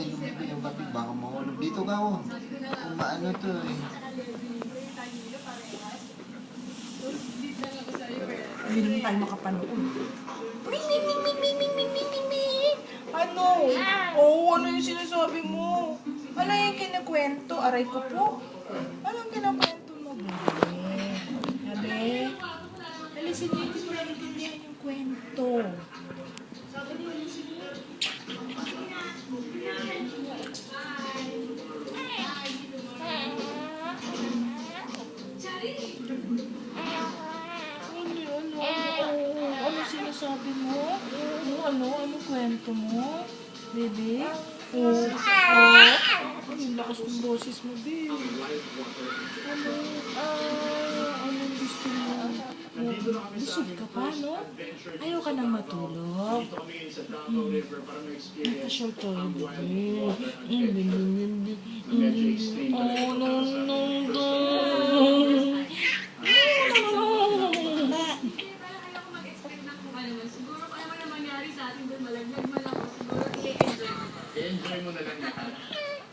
lumipin yung batik, baka mahulog. Dito ka oh. Kung maano to eh. Hindi naman tayo makapanood. Ano? Ano yung sinasabi mo? Ano yung kinakwento? Aray ko po. Ano yung kinakwento mo, bebe? Bebe? Alisin niyo, hindi ko naiintindihan yung kwento. Ano sinasabi mo? Ano kwento mo? Bebe? Ang lakas ng boses mo, babe. Anong gusto mo? Busog ka pa, no? Ayaw ka nang matulog? Nagka-short to, bebe. I-enjoy mo na lang lahat.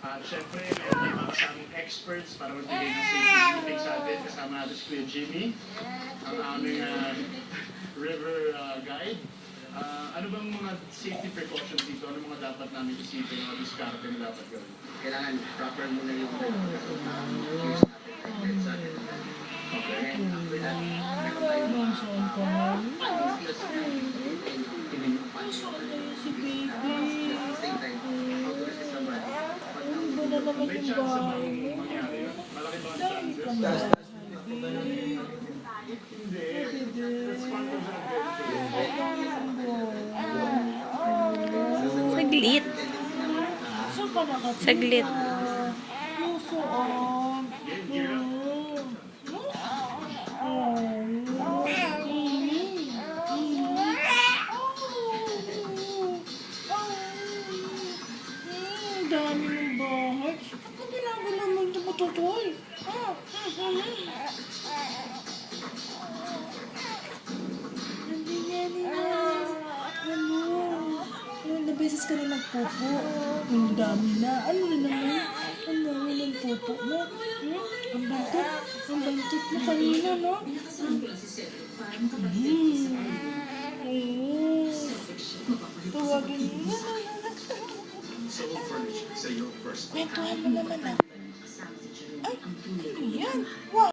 At syempre, meron tayong mga kasamang experts para magbigay ng safety briefing sa atin. Kasama natin si Kuya Jimmy, ang aming river guide. Ano bang mga safety precautions dito? Ano mga dapat namin isipin o diskarte na dapat gawin? Kailangan proper muna yung Okay. Nasaan ka na? Nasaan na yun si baby? Ano ba na naman May yung chance bahay bang mo? mangyari yun? Malaki ba ang Dami chances? kang bahay. Hindi. That's part of the Saglit. Saan ka nakatira? Saglit. Saan? Dami ng bahay. Ano ginagawa mo ito matutoy? Ilang beses ka na nagpupo. Ang dami na. Ano na naman? Ang dami ng pupo mo. Ang bantot. Ang bantot mo kanina, no? Tuwagin mo na. Kwentuhan mo naman ah. Ay, ano yan? Wow!